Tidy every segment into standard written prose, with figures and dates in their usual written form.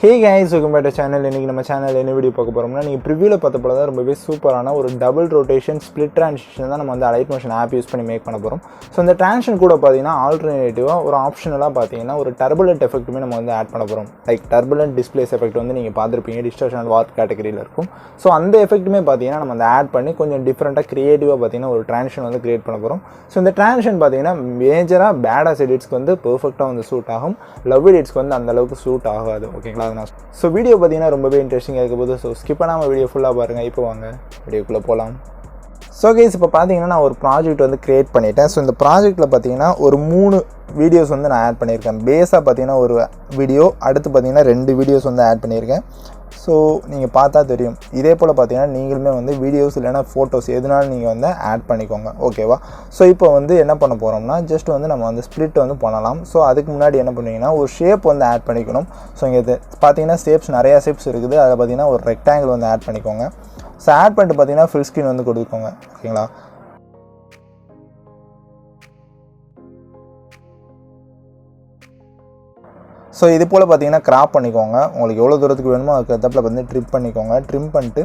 Hey guys, welcome back to the channel. இன்னைக்கு நம்ம சேனல்ல என்ன வீடியோ பார்க்க போறோம்னா நீங்க ப்ரிவியூல பார்த்த போல தான் ரொம்பவே சூப்பரான ஒரு டபுள் ரொட்டேஷன் ஸ்ப்ளிட் ட்ரான்சிஷன் தான் நம்ம வந்து அலைட் மோஷன் ஆப் யூஸ் பண்ணி மேக் பண்ண போறோம். சோ இந்த ட்ரான்சிஷன் கூட பாத்தீங்கன்னா ஆல்டர்னேட்டிவா ஒரு ஆப்ஷனலா பாத்தீங்கன்னா ஒரு டர்புலன்ட் எஃபெக்ட்டுமே நம்ம வந்து ஆட் பண்ண போறோம். லைக் டர்புலன்ட் டிஸ்ப்ளேஸ் எஃபெக்ட் வந்து நீங்க பார்த்திருப்பீங்க டிஸ்டார்ஷன் அண்ட் வார்ப் கேட்டகரியில இருக்கும். சோ அந்த எஃபெக்ட்டுமே பாத்தீங்கன்னா நம்ம அந்த ஆட் பண்ணி கொஞ்சம் டிஃபரண்டா கிரியேட்டிவா பாத்தீங்கன்னா ஒரு ட்ரான்சிஷன் வந்து கிரியேட் பண்ண போறோம். சோ இந்த ட்ரான்சிஷன் பாத்தீங்கன்னா மேஜரா பேடாஸ் எடிட்ஸ்க்கு வந்து பெர்ஃபெக்ட்டா வந்து சூட் ஆகும். லவ் எடிட்ஸ்க்கு வந்து அந்த அளவுக்கு சூட் ஆகாது. ஓகேங்களா? சோ வீடியோ பார்த்தீங்கன்னா ரொம்பவே இன்ட்ரெஸ்டிங்காக இருக்க போது ஸோ ஸ்கிப் பண்ணாமல் வீடியோ ஃபுல்லாக பாருங்கள். இப்போ வாங்க வீடியோக்குள்ளே போகலாம். ஸோ கைஸ் இப்போ பார்த்தீங்கன்னா நான் ஒரு ப்ராஜெக்ட் வந்து க்ரியேட் பண்ணிட்டேன். ஸோ இந்த ப்ராஜெக்ட்டில் பார்த்தீங்கன்னா ஒரு 3 வீடியோஸ் வந்து நான் ஆட் பண்ணியிருக்கேன். பேஸாக பார்த்தீங்கன்னா ஒரு வீடியோ, அடுத்து பார்த்தீங்கன்னா 2 வீடியோஸ் வந்து ஆட் பண்ணியிருக்கேன். ஸோ நீங்கள் பார்த்தா தெரியும். இதே போல் பார்த்தீங்கன்னா நீங்களுமே வந்து வீடியோஸ் இல்லைனா ஃபோட்டோஸ் எதுனாலும் நீங்கள் வந்து ஆட் பண்ணிக்கோங்க. ஓகேவா? ஸோ இப்போ வந்து என்ன பண்ண போகிறோம்னா ஜஸ்ட் வந்து நம்ம வந்து ஸ்ப்ளிட் வந்து பண்ணலாம். ஸோ அதுக்கு முன்னாடி என்ன பண்ணுவீங்கன்னா ஒரு ஷேப் வந்து ஆட் பண்ணிக்கணும். ஸோ இங்கே பார்த்தீங்கன்னா ஷேப்ஸ் நிறையா ஷேப்ஸ் இருக்குது. அதில் பார்த்தீங்கன்னா ஒரு ரெக்டாங்கிள் வந்து ஆட் பண்ணிக்கோங்க. ஸோ ஆட் பண்ணிட்டு பார்த்தீங்கன்னா ஃபுல் ஸ்க்ரீன் வந்து கொடுத்துக்கோங்க. ஓகேங்களா? ஸோ இது போல் பார்த்தீங்கன்னா கிராப் பண்ணிக்கோங்க. உங்களுக்கு எவ்வளோ தூரத்துக்கு வேணுமோ அதுக்கு தப்பில் வந்து ட்ரிம் பண்ணிக்கோங்க. ட்ரிம் பண்ணிட்டு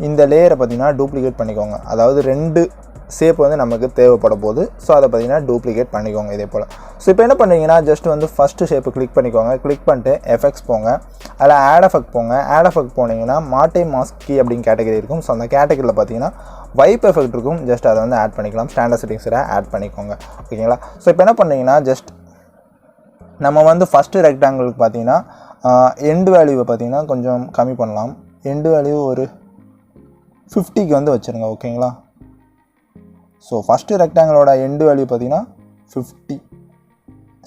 இந்த லேயரை பார்த்தீங்கன்னா டூப்ளிகேட் பண்ணிக்கோங்க. அதாவது 2 ஷேப் வந்து நமக்கு தேவைப்பட போகுது. ஸோ அதை பார்த்தீங்கன்னா டூப்ளிகேட் பண்ணிக்கோங்க இதே போல். ஸோ இப்போ என்ன பண்ணுறீங்கன்னா ஜஸ்ட் வந்து ஃபஸ்ட்டு ஷேப்பை கிளிக் பண்ணிக்கோங்க. கிளிக் பண்ணிட்டு எஃபெக்ட்ஸ் போங்க. அதில் ஆட் எஃபெக்ட் போங்க. ஆட் எஃபெக்ட் போனீங்கன்னா மாட்டே மாஸ்கி அப்படின்னு கேட்டகரி இருக்கும். ஸோ அந்த கேட்டகரியில் பார்த்தீங்கன்னா வைப் எஃபெக்ட் இருக்கும். ஜஸ்ட் அதை வந்து ஆட் பண்ணிக்கலாம். ஸ்டாண்டர்ட் செட்டிங்ஸில் ஆட் பண்ணிக்கோங்க. ஓகேங்களா? ஸோ இப்போ என்ன பண்ணுறீங்கன்னா ஜஸ்ட் நம்ம வந்து ஃபஸ்ட்டு ரெக்டாங்கிளுக்கு பார்த்தீங்கன்னா எண்டு வேல்யூவை பார்த்தீங்கன்னா கொஞ்சம் கம்மி பண்ணலாம். எண்டு வேல்யூ ஒரு 50க்கு வந்து வச்சுருங்க. ஓகேங்களா? ஸோ ஃபஸ்ட்டு ரெக்டாங்கிளோட எண்டு வேல்யூ பார்த்தீங்கன்னா 50.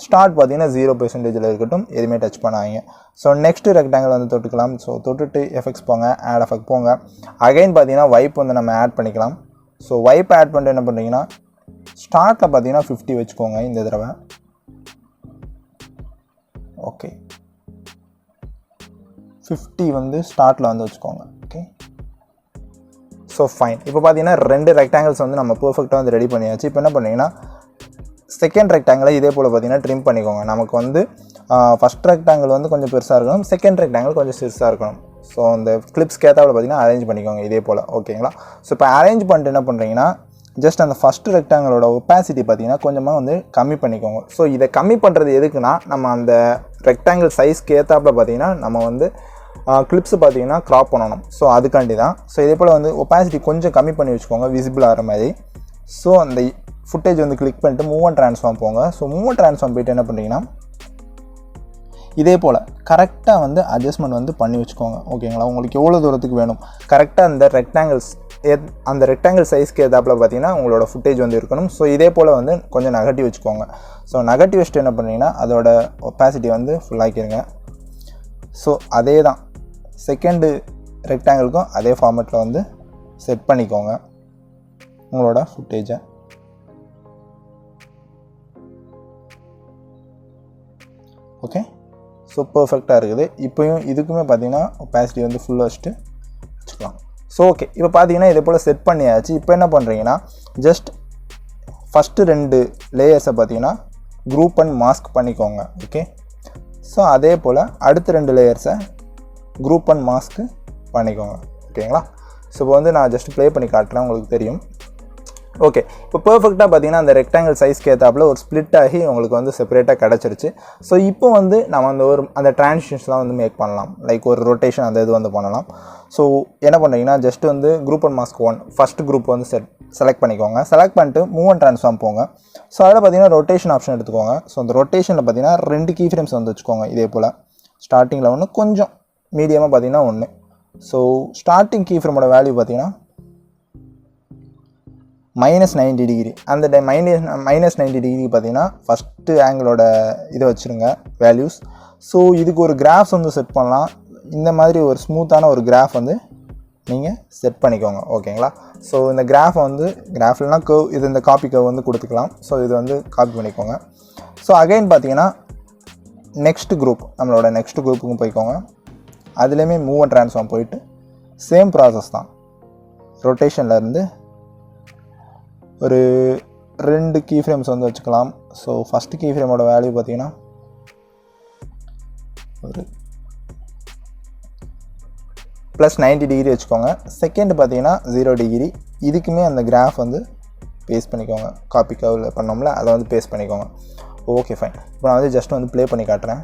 ஸ்டார்ட் பார்த்தீங்கன்னா 0% இருக்கட்டும். எதுவுமே டச் பண்ணாதீங்க. ஸோ நெக்ஸ்ட்டு ரெக்டாங்கிள் வந்து தொட்டுக்கலாம். ஸோ தொட்டுட்டு எஃபெக்ட்ஸ் போங்க. ஆட் எஃபெக்ட் போங்க. அகைன் பார்த்தீங்கன்னா வைப் வந்து நம்ம ஆட் பண்ணிக்கலாம். ஸோ வைப் ஆட் பண்ணிட்டு என்ன பண்ணுறீங்கன்னா ஸ்டார்ட்டில் பார்த்தீங்கன்னா 50 வச்சுக்கோங்க இந்த தடவை. ஓகே, 50 வந்து ஸ்டார்ட்டில் வந்து வச்சுக்கோங்க. Okay, so fine. இப்போ பார்த்தீங்கன்னா 2 ரெக்டாங்கிள்ஸ் வந்து நம்ம பர்ஃபெக்டாக வந்து ரெடி பண்ணியாச்சு. இப்போ என்ன பண்ணிங்கன்னா செகண்ட் ரெக்டாங்கிளை இதே போல் பார்த்தீங்கன்னா ட்ரிம் பண்ணிக்கோங்க. நமக்கு வந்து ஃபஸ்ட் ரெக்டாங்கிள் வந்து கொஞ்சம் பெருசாக இருக்கணும், செகண்ட் ரெக்டாங்கிள் கொஞ்சம் சிறுசாக இருக்கணும். ஸோ அந்த கிளிப்ஸ்க்கு ஏற்றாவில் பார்த்தீங்கன்னா அரேஞ்ச் பண்ணிக்கோங்க இதே போல். ஓகேங்களா? ஸோ இப்போ அரேஞ்ச் பண்ணிட்டு என்ன பண்ணுறீங்கன்னா ஜஸ்ட் அந்த ஃபஸ்ட்டு ரெக்டாங்கிளோட ஒப்பாசிட்டி பார்த்தீங்கன்னா கொஞ்சமாக வந்து கம்மி பண்ணிக்கோங்க. ஸோ இதை கம்மி பண்ணுறது எதுக்குன்னா நம்ம அந்த ரெக்டாங்கிள் சைஸ்க்கு ஏற்றாப்பில் பார்த்தீங்கன்னா நம்ம வந்து கிளிப்ஸு பார்த்தீங்கன்னா க்ராப் பண்ணணும். ஸோ அதுக்காண்டி தான். ஸோ இதே போல் வந்து ஒப்பாசிட்டி கொஞ்சம் கம்மி பண்ணி வச்சுக்கோங்க விசிபிள் ஆகிற மாதிரி. ஸோ அந்த ஃபுட்டேஜ் வந்து கிளிக் பண்ணிட்டு மூவ் அண்ட் ட்ரான்ஸ்ஃபார்ம் போங்க. ஸோ மூவ் அண்ட் ட்ரான்ஸ்ஃபார்ம் போய்ட்டு என்ன பண்ணுறீங்கன்னா இதே போல் கரெக்டாக வந்து அட்ஜஸ்ட்மெண்ட் வந்து பண்ணி வச்சுக்கோங்க. ஓகேங்களா? உங்களுக்கு எவ்வளோ தூரத்துக்கு வேணும் கரெக்டாக அந்த ரெக்டாங்கிள் சைஸ்க்கு ஏதாப்பில் பார்த்தீங்கன்னா உங்களோட ஃபுட்டேஜ் வந்து இருக்கணும். ஸோ இதே போல் வந்து கொஞ்சம் நகட்டி வச்சுக்கோங்க. ஸோ நகட்டி வச்சுட்டு என்ன பண்ணுறீங்கன்னா அதோட ஒப்பாசிட்டி வந்து ஃபுல்லாக்கிடுங்க. ஸோ அதே தான் செகண்டு ரெக்டாங்கிளுக்கும் அதே ஃபார்மேட்டில் வந்து செட் பண்ணிக்கோங்க உங்களோட ஃபுட்டேஜை. ஓகே, ஸோ பர்ஃபெக்டாக இருக்குது. இப்போயும் இதுக்குமே பார்த்தீங்கன்னா ஒப்பாசிட்டி வந்து ஃபுல்லாக வச்சுக்கலாம். ஸோ ஓகே, இப்போ பார்த்தீங்கன்னா இதே போல் செட் பண்ணியாச்சு. இப்போ என்ன பண்ணுறீங்கன்னா ஜஸ்ட் ஃபஸ்ட்டு 2 லேயர்ஸை பார்த்தீங்கன்னா குரூப் அண்ட் மாஸ்க் பண்ணிக்கோங்க. ஓகே, ஸோ அதே போல் அடுத்த 2 லேயர்ஸை குரூப் அண்ட் மாஸ்க்கு பண்ணிக்கோங்க. ஓகேங்களா? ஸோ இப்போ வந்து நான் ஜஸ்ட் ப்ளே பண்ணி காட்டுறேன், உங்களுக்கு தெரியும். ஓகே, இப்போ பர்ஃபெக்டாக பார்த்தீங்கன்னா அந்த ரெக்டாங்கிள் சைஸ்க்கு ஏற்றாப்பில் ஒரு ஸ்ப்ளிட் ஆகி உங்களுக்கு வந்து செப்பரேட்டாக கிடச்சிருச்சு. ஸோ இப்போ வந்து நம்ம அந்த ட்ரான்சிஷன்ஸ்லாம் வந்து மேக் பண்ணலாம். லைக் ஒரு ரொட்டேஷன் அந்த இது வந்து பண்ணலாம். ஸோ என்ன பண்ணுறீங்கன்னா ஜஸ்ட் வந்து group and mask 1 first group வந்து செலக்ட் பண்ணிக்கோங்க. செலக்ட் பண்ணிட்டு மூவ் அண்ட் ட்ரான்ஸ்ஃபார்ம் போங்க. ஸோ அதில் பார்த்தீங்கன்னா ரொட்டேஷன் ஆப்ஷன் எடுத்துக்கோங்க. ஸோ அந்த ரொட்டேஷனில் பார்த்தீங்கன்னா 2 கீ ஃப்ரேம்ஸ் வந்து வச்சுக்கோங்க. இதே போல் ஸ்டார்டிங்கில் ஒன்று, கொஞ்சம் மீடியமாக பார்த்தீங்கன்னா 1. ஸோ ஸ்டார்டிங் கீ ஃப்ரேமோட வேல்யூ பார்த்தீங்கன்னா -90 டிகிரி. அந்த -90 டிகிரி பார்த்தீங்கன்னா ஃபஸ்ட்டு ஆங்கிளோட இதை வச்சுருங்க வேல்யூஸ். ஸோ இதுக்கு ஒரு கிராஃப்ஸ் வந்து செட் பண்ணலாம். இந்த மாதிரி ஒரு ஸ்மூத்தான ஒரு கிராஃப் வந்து நீங்கள் செட் பண்ணிக்கோங்க. ஓகேங்களா? ஸோ இந்த கிராஃபை வந்து கிராஃப்லாம் கர்வ் இது இந்த காப்பி கர்வ் வந்து கொடுத்துக்கலாம். ஸோ இது வந்து காப்பி பண்ணிக்கோங்க. ஸோ அகைன் பார்த்தீங்கன்னா நம்மளோட நெக்ஸ்ட் குரூப்புக்கும் போய்க்கோங்க. அதுலேயுமே மூவ் அண்ட் ட்ரான்ஸ்ஃபார்ம் போயிட்டு சேம் ப்ராசஸ் தான். ரொட்டேஷன்லேருந்து ஒரு 2 கீ ஃப்ரேம்ஸ் வந்து வச்சுக்கலாம். ஸோ ஃபஸ்ட்டு கீ ஃப்ரேமோட வேல்யூ பார்த்தீங்கன்னா ஒரு ப்ளஸ் 90 டிகிரி வச்சுக்கோங்க. செகண்ட் பார்த்தீங்கன்னா 0 டிகிரி. இதுக்குமே அந்த கிராஃப் வந்து பேஸ்ட் பண்ணிக்கோங்க. காப்பி கர்வில் பண்ணோம்ல, அதை வந்து பேஸ்ட் பண்ணிக்கோங்க. Okay fine. இப்போ நான் வந்து ஜஸ்ட் வந்து ப்ளே பண்ணி காட்டுறேன்.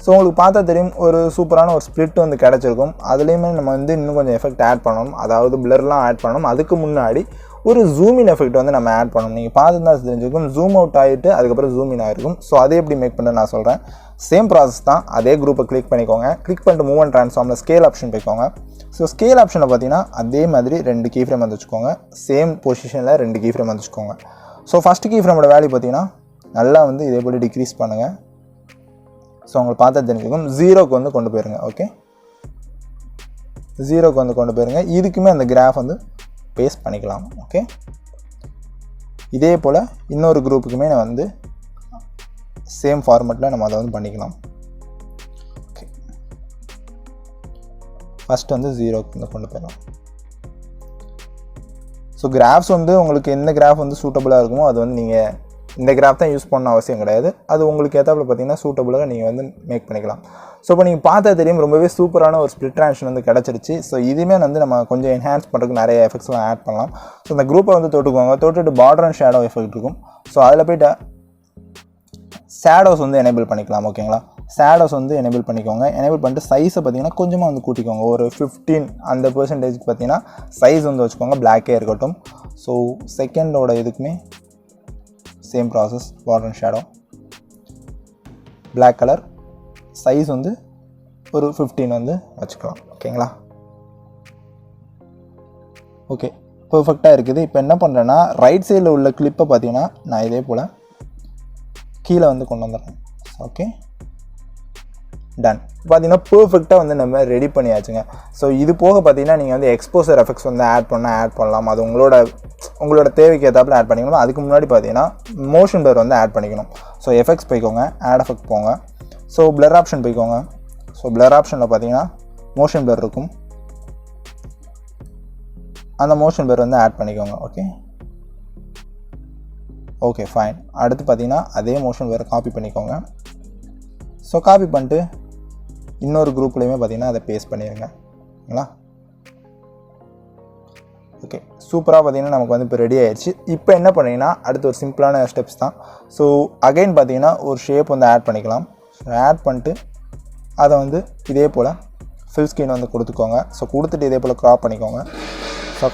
ஸோ உங்களுக்கு பார்த்தா தெரியும் ஒரு சூப்பரான ஒரு ஸ்ப்ளிட் வந்து கிடச்சிருக்கும். அதுலேயுமே நம்ம வந்து இன்னும் கொஞ்சம் எஃபெக்ட் ஆட் பண்ணணும், அதாவது பிளர்லாம் ஆட் பண்ணணும். அதுக்கு முன்னாடி ஒரு ஜூம் இன் எஃபெக்ட் வந்து நம்ம ஆட் பண்ணணும். நீங்கள் பார்த்து தான் தெரிஞ்சுக்கும், ஜூம் அவுட் ஆகிட்டு அதுக்கப்புறம் ஜூம் இன் ஆகிருக்கும். ஸோ அதை எப்படி மேக் பண்ண நான் சொல்கிறேன். சேம் ப்ராசஸ் தான். அதே குரூப்பை கிளிக் பண்ணிக்கோங்க. கிளிக் பண்ணிட்டு மூவ் அண்ட் ட்ரான்ஸ்ஃபார்மில் ஸ்கேல் ஆப்ஷன் போய்க்கோங்க. ஸோ ஸ்கேல் ஆப்ஷனில் பார்த்தீங்கன்னா அதே மாதிரி 2 கீ ஃப்ரேம் வந்து வச்சுக்கோங்க. சேம் பொசிஷனில் 2 கீ ஃப்ரேம் வந்து வச்சுக்கோங்க. ஸோ ஃபஸ்ட்டு கீ ஃப்ரேமோட வேல்யூ பார்த்தீங்கன்னா நல்லா வந்து இதே போல் டிக்ரீஸ் பண்ணுங்கள். ஸோ உங்களுக்கு பார்த்தா தெரிஞ்சுக்கும் 0க்கு வந்து கொண்டு போயிருங்க. ஓகே, 0க்கு வந்து கொண்டு போயிருங்க. இதுக்குமே அந்த கிராஃப் வந்து பேஸ்ட் பண்ணிக்கலாம். ஓகே, இதே போல் இன்னொரு குரூப்புக்குமே நான் வந்து சேம் ஃபார்மேட்டில் நம்ம அதை வந்து பண்ணிக்கலாம். ஓகே, ஃபஸ்ட்டு வந்து 0க்கு வந்து கொண்டு போயிடலாம். ஸோ கிராஃப்ஸ் வந்து உங்களுக்கு எந்த கிராஃப் வந்து சூட்டபுளாக இருக்குமோ அது வந்து நீங்கள் இந்த கிராஃப் தான் யூஸ் பண்ண அவசியம் கிடையாது. அது உங்களுக்கு ஏற்றாப்புல பார்த்தீங்கன்னா சூட்டபுளாக நீங்கள் வந்து மேக் பண்ணிக்கலாம். ஸோ இப்போ நீங்கள் பார்த்தா தெரியும் ரொம்பவே சூப்பரான ஒரு ஸ்ப்ளிட் ட்ரான்சிஷன் வந்து கிடச்சிருச்சு. ஸோ இதுவுமே வந்து நம்ம கொஞ்சம் என்ஹான்ஸ் பண்ணுறதுக்கு நிறைய எஃபெக்ட்ஸ்லாம் ஆட் பண்ணலாம். ஸோ இந்த குரூப்பை வந்து தொட்டுக்கோங்க. தொட்டுட்டு பார்டர் அண்ட் ஷேடோ எஃபெக்ட் இருக்கும். ஸோ அதில் போய்ட்டு ஷேடோஸ் வந்து எனேபிள் பண்ணிக்கலாம். ஓகேங்களா, ஷேடோஸ் வந்து எனேபிள் பண்ணிக்கோங்க. எனேபிள் பண்ணிட்டு சைஸை பார்த்தீங்கன்னா கொஞ்சமாக வந்து கூட்டிக்கோங்க. ஒரு 15 அந்த பெர்சன்டேஜ்க்கு பார்த்தீங்கன்னா சைஸ் வந்து வச்சுக்கோங்க. பிளாக்கே இருக்கட்டும். ஸோ செகண்டோட இதுக்குமே same process. Border and shadow, black colour, size வந்து ஒரு 15 வந்து வச்சுக்கலாம். ஓகேங்களா, ஓகே, பர்ஃபெக்டாக இருக்குது. இப்போ என்ன பண்ணுறேன்னா ரைட் சைடில் உள்ள கிளிப்பை பார்த்தீங்கன்னா நான் இதே போல் கீழே வந்து கொண்டு வந்துடுறேன். Okay, done. பார்த்தீங்கன்னா பர்ஃபெக்டாக வந்து நம்ம ரெடி பண்ணியாச்சுங்க. ஸோ இது போக பார்த்தீங்கன்னா நீங்கள் வந்து எக்ஸ்போசர் எஃபெக்ட்ஸ் வந்து ஆட் பண்ணலாம். அது உங்களோட தேவைக்கு ஏற்றாப்புல ஆட் பண்ணிக்கணும். அதுக்கு முன்னாடி பார்த்தீங்கன்னா மோஷன் பிளர் வந்து ஆட் பண்ணிக்கணும். ஸோ எஃபெக்ட்ஸ் போய்க்கோங்க, ஆட் எஃபெக்ட் போங்க. ஸோ பிளர் ஆப்ஷன் போய்க்கோங்க. ஸோ பிளர் ஆப்ஷனில் பார்த்தீங்கன்னா மோஷன் பிளர் இருக்கும். அந்த மோஷன் பிளர் வந்து ஆட் பண்ணிக்கோங்க. Okay, okay fine. அடுத்து பார்த்தீங்கன்னா அதே மோஷன் பிளர் காப்பி பண்ணிக்கோங்க. ஸோ காப்பி பண்ணிட்டு இன்னொரு குரூப்லேயுமே பார்த்தீங்கன்னா அதை பேஸ்ட் பண்ணிடுங்க. ஓகேங்களா, ஓகே, சூப்பராக பார்த்தீங்கன்னா நமக்கு வந்து இப்போ ரெடி ஆயிடுச்சு. இப்போ என்ன பண்ணிங்கன்னா அடுத்து ஒரு சிம்பிளான ஸ்டெப்ஸ் தான். ஸோ அகைன் பார்த்தீங்கன்னா ஒரு ஷேப் வந்து ஆட் பண்ணிக்கலாம். ஸோ ஆட் பண்ணிட்டு அதை வந்து இதே போல் ஃபில் ஸ்க்ரீன் வந்து கொடுத்துக்கோங்க. ஸோ கொடுத்துட்டு இதே போல் க்ராப் பண்ணிக்கோங்க. ஸோ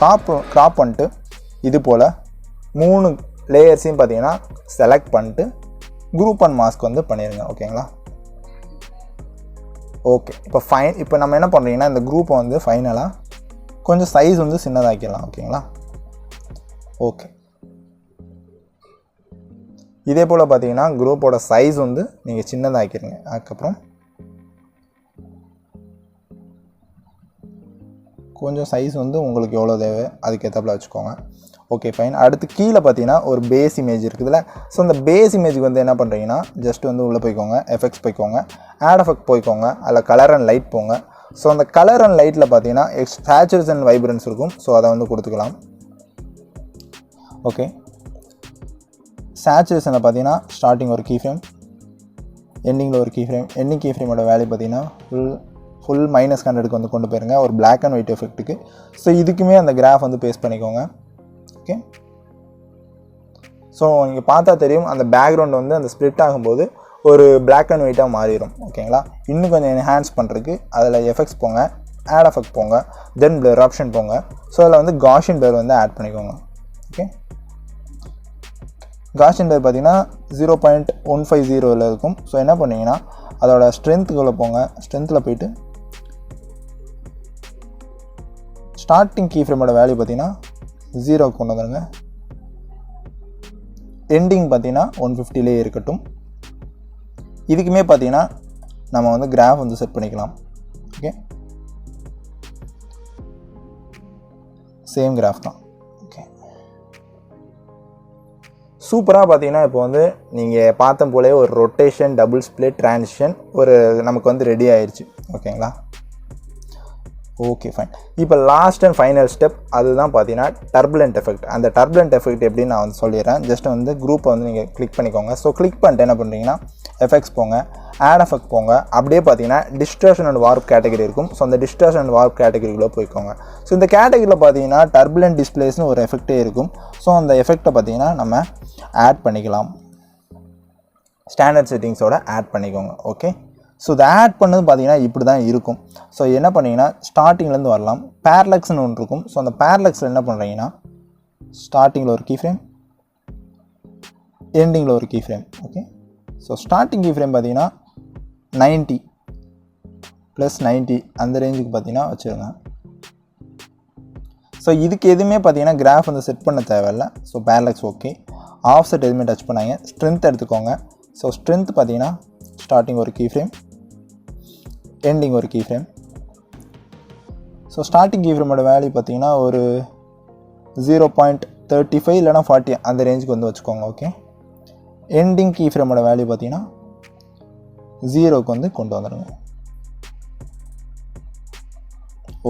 க்ராப் பண்ணிட்டு இது போல் 3 லேயர்ஸையும் பார்த்தீங்கன்னா செலக்ட் பண்ணிட்டு குரூப் அண்ட் மாஸ்க் வந்து பண்ணிடுங்க. ஓகேங்களா, ஓகே, இப்போ ஃபைன். இப்போ நம்ம என்ன பண்ணுறீங்கன்னா இந்த குரூப்பை வந்து ஃபைனலாக கொஞ்சம் சைஸ் வந்து சின்னதாக்கிடலாம். ஓகேங்களா, ஓகே, இதே போல் பார்த்தீங்கன்னா குரூப்போட சைஸ் வந்து நீங்கள் சின்னதாக்கிடுங்க. அதுக்கப்புறம் கொஞ்சம் சைஸ் வந்து உங்களுக்கு எவ்வளோ தேவை அதுக்கேற்றாப்புல வச்சுக்கோங்க. Okay fine. அடுத்து கீழே பார்த்தீங்கன்னா ஒரு பேஸ் இமேஜ் இருக்குதுல்ல. ஸோ அந்த பேஸ் இமேஜுக்கு வந்து என்ன பண்ணுறீங்கன்னா ஜஸ்ட் வந்து உள்ளே போய்க்கோங்க, எஃபெக்ட்ஸ் போய்க்கோங்க, ஆட் எஃபெக்ட் போய்க்கோங்க, அதில் கலர் அண்ட் லைட் போங்க. ஸோ அந்த கலர் அண்ட் லைட்டில் பார்த்தீங்கன்னா சேச்சுரேஷன் அண்ட் வைப்ரன்ஸ் இருக்கும். ஸோ அதை வந்து கொடுத்துக்கலாம். ஓகே, சேச்சுரேஷனில் பார்த்தீங்கன்னா ஸ்டார்டிங் ஒரு கீ ஃப்ரேம், எண்டிங்கில் ஒரு கீ ஃப்ரேம். எண்டிங் கீ ஃப்ரேமோட வேல்யூ பார்த்தீங்கன்னா ஃபுல் -100க்கு வந்து கொண்டு போயிருங்க, ஒரு பிளாக் அண்ட் ஒயிட் எஃபெக்ட்டுக்கு. ஸோ இதுக்குமே அந்த கிராஃப் வந்து பேஸ்ட் பண்ணிக்கோங்க. ஓகே, ஸோ நீங்கள் பார்த்தா தெரியும் அந்த பேக்ரவுண்ட் வந்து அந்த ஸ்ப்ளிட் ஆகும்போது ஒரு பிளாக் அண்ட் ஒயிட்டாக மாறிடும். ஓகேங்களா, இன்னும் கொஞ்சம் என்ஹான்ஸ் பண்ணுறதுக்கு அதில் எஃபெக்ட்ஸ் போங்க, ஆட் எஃபெக்ட் போங்க, தென் பிளர் ஆப்ஷன் போங்க. ஸோ அதில் வந்து காஷியன் பிளர் வந்து ஆட் பண்ணிக்கோங்க. ஓகே, காஷியன் பிளர் பார்த்தீங்கன்னா 0.150 இருக்கும். ஸோ என்ன பண்ணிங்கன்னா அதோட ஸ்ட்ரென்த்துக்குள்ளே போங்க. ஸ்ட்ரென்த்தில் போயிட்டு ஸ்டார்டிங் கீ ஃப்ரேமோட வேல்யூ பார்த்தீங்கன்னா 0க்கு கொண்டு வந்துடுங்க. எண்டிங் பார்த்தீங்கன்னா 150லே இருக்கட்டும். இதுக்குமே பார்த்தீங்கன்னா நம்ம வந்து கிராஃப் வந்து செட் பண்ணிக்கலாம். ஓகே, சேம் கிராஃப் தான். ஓகே, சூப்பராக பார்த்தீங்கன்னா இப்போ வந்து நீங்கள் பார்த்த போலே ஒரு ரொட்டேஷன், டபுள் ஸ்ப்ளிட், ட்ரான்சிஷன் நமக்கு வந்து ரெடி ஆயிடுச்சு. ஓகேங்களா, ஓகே ஃபைன். இப்போ லாஸ்ட் அண்ட் ஃபைனல் ஸ்டெப் அதுதான் பார்த்தீங்கன்னா டர்புலண்ட் எஃபெக்ட். அந்த டர்புலண்ட் எஃபெக்ட் எப்படின்னு நான் வந்து சொல்லிடுறேன். ஜஸ்ட் வந்து குரூப்பை வந்து நீங்கள் கிளிக் பண்ணிக்கோங்க. ஸோ கிளிக் பண்ணிட்டு என்ன பண்ணுறீங்கன்னா எஃபெக்ட்ஸ் போங்க, ஆட் எஃபெக்ட் போங்க. அப்படியே பார்த்தீங்கன்னா டிஸ்டார்ஷன் அண்ட் வார்ப் கேட்டகரி இருக்கும். ஸோ அந்த டிஸ்டார்ஷன் அண்ட் வார்ப் கேட்டகரிக்குள்ளே போய்க்கோங்க. ஸோ இந்த கேட்டகரியில் பார்த்தீங்கன்னா டர்புலண்ட் டிஸ்பிளேஸ்னு ஒரு எஃபெக்ட்டே இருக்கும். ஸோ அந்த எஃபெக்ட்டை பார்த்தீங்கன்னா நம்ம ஆட் பண்ணிக்கலாம். ஸ்டாண்டர்ட் செட்டிங்ஸோட ஆட் பண்ணிக்கோங்க. ஓகே, ஸோ இதை ஆட் பண்ணது பார்த்தீங்கன்னா இப்படி தான் இருக்கும். ஸோ என்ன பண்ணிங்கன்னா ஸ்டார்டிங்லேருந்து வரலாம். பேரலக்ஸ்னு ஒன்று இருக்கும். ஸோ அந்த பேரலக்ஸில் என்ன பண்ணுறீங்கன்னா ஸ்டார்டிங்கில் ஒரு கீ ஃப்ரேம், எண்டிங்கில் ஒரு key frame. Okay, so starting key frame பார்த்தீங்கன்னா 90 + 90 அந்த ரேஞ்சுக்கு பார்த்தீங்கன்னா வச்சுருங்க. ஸோ இதுக்கு எதுவுமே பார்த்தீங்கன்னா கிராஃப் வந்து செட் பண்ண தேவையில்லை. So parallax okay. Offset எதுவுமே டச் பண்ணாங்க. ஸ்ட்ரென்த் எடுத்துக்கோங்க. ஸோ ஸ்ட்ரென்த் பார்த்தீங்கன்னா ஸ்டார்டிங் ஒரு கீ ஃப்ரேம், எண்டிங் ஒரு key frame. So starting key ஃப்ரேமோட வேல்யூ பார்த்தீங்கன்னா ஒரு 0.35 இல்லைனா 40 அந்த ரேஞ்சுக்கு வந்து வச்சுக்கோங்க. ஓகே, எண்டிங் கீ ஃப்ரேமோட வேல்யூ பார்த்தீங்கன்னா 0க்கு வந்து கொண்டு வந்துடுங்க.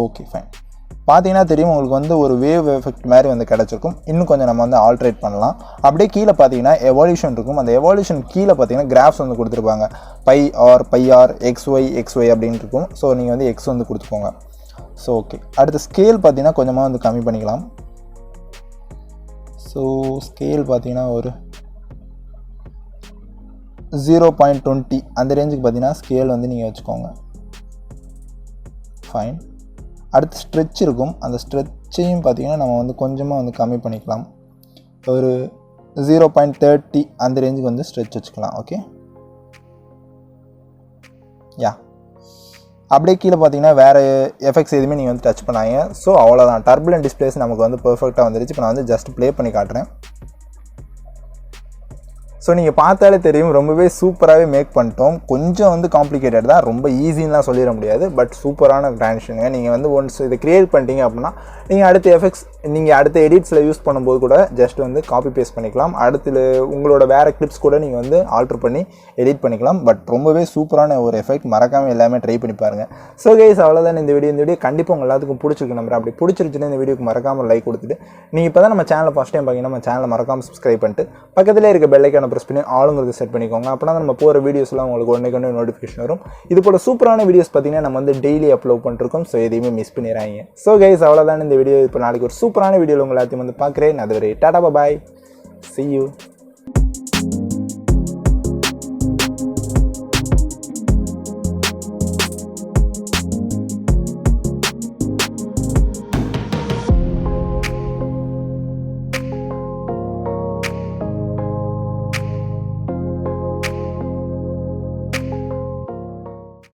Okay fine. பார்த்தீங்கன்னா தெரியும் உங்களுக்கு வந்து ஒரு வேவ் எஃபெக்ட் மாதிரி வந்து கிடச்சிருக்கும். இன்னும் கொஞ்சம் நம்ம வந்து ஆல்ட்ரேட் பண்ணலாம். அப்படியே கீழே பார்த்தீங்கன்னா எவால்யூஷன் இருக்கும். அந்த எவால்யூஷன் கீழே பார்த்தீங்கன்னா கிராஃப்ஸ் வந்து கொடுத்துருப்பாங்க. பை ஆர் எக்ஸ்ஒய் அப்படின்னு இருக்கும். ஸோ நீங்கள் வந்து எக்ஸ் வந்து கொடுத்துக்கோங்க. ஸோ ஓகே, அடுத்து ஸ்கேல் பார்த்தீங்கன்னா கொஞ்சமாக வந்து கம்மி பண்ணிக்கலாம். ஸோ ஸ்கேல் பார்த்தீங்கன்னா ஒரு 0.20 அந்த ரேஞ்சுக்கு பார்த்தீங்கன்னா ஸ்கேல் வந்து நீங்கள் வச்சுக்கோங்க. ஃபைன். அடுத்து ஸ்ட்ரெச் இருக்கும். அந்த ஸ்ட்ரெச்சையும் பார்த்தீங்கன்னா நம்ம வந்து கொஞ்சமாக வந்து கம்மி பண்ணிக்கலாம். ஒரு 0.30 அந்த ரேஞ்சுக்கு வந்து ஸ்ட்ரெச் வச்சுக்கலாம். ஓகே, யா. அப்படியே கீழே பார்த்தீங்கன்னா வேறு எஃபெக்ட்ஸ் எதுவுமே நீங்கள் வந்து டச் பண்ணாங்க. ஸோ அவ்வளோதான், டர்புலண்ட் டிஸ்பிளேஸ் நமக்கு வந்து பெர்ஃபெக்டாக வந்துருச்சு. இப்போ நான் வந்து ஜஸ்ட் ப்ளே பண்ணி காட்டுறேன். ஸோ நீங்கள் பார்த்தாலே தெரியும் ரொம்பவே சூப்பராகவே மேக் பண்ணிட்டோம். கொஞ்சம் வந்து காம்ப்ளிகேட்டட் தான், ரொம்ப ஈஸின்லாம் சொல்லிட முடியாது. பட் சூப்பரான ட்ரான்ஷனுங்க. நீங்கள் வந்து ஒன்ஸ் இதை க்ரியேட் பண்ணிட்டீங்க அப்படின்னா நீங்கள் அடுத்த எஃபெக்ட்ஸ் நீங்கள் அடுத்த எடிட்ஸில் யூஸ் பண்ணும்போது கூட ஜஸ்ட் வந்து காப்பி பேஸ்ட் பண்ணிக்கலாம். அடுத்து உங்களோட வேறு கிளிப்ஸ் கூட நீங்கள் வந்து ஆல்ட்ரு பண்ணி எடிட் பண்ணிக்கலாம். பட் ரொம்பவே சூப்பரான ஒரு எஃபெக்ட். மறக்காமல் எல்லாமே ட்ரை பண்ணி பாருங்கள். ஸோ கைஸ், அவ்வளோதான் இந்த வீடியோ கண்டிப்பாக உங்கள் எல்லாத்துக்கும் பிடிச்சிருக்கு நம்புறேன். அப்படி பிடிச்சிருச்சுன்னா இந்த வீடியோக்கு மறக்காமல் லைக் கொடுத்துட்டு, நீங்கள் இப்போ தான் நம்ம சேனலை ஃபஸ்ட் டைம் பார்த்தீங்கன்னா நம்ம சேனலை மறக்காமல் சப்ஸ்கிரைப் பண்ணிட்டு பக்கத்தில் இருக்க பெல் ஐக்கானை ப்ரெஸ் பண்ணி ஆளுங்கிறது செட் பண்ணிக்கோங்க. அப்படின்னா நம்ம போகிற வீடியோஸ்லாம் உங்களுக்கு ஒன்று நோட்டிஃபிகேஷன் வரும். இது போல் சூப்பரான வீடியோஸ் பார்த்தீங்கன்னா நம்ம வந்து டெய்லி அப்லோட் பண்ணிருக்கோம். ஸோ எதையுமே மிஸ் பண்ணிடுறாங்க. ஸோ கைஸ், அவ்வளோதான் இந்த வீடியோ. இப்போ நாளைக்கு ஒரு சூப்பரான வீடியோவில் உங்கள் எல்லாத்தையும் வந்து பார்க்குறேன். அதுவரை டாடா பாய், see you.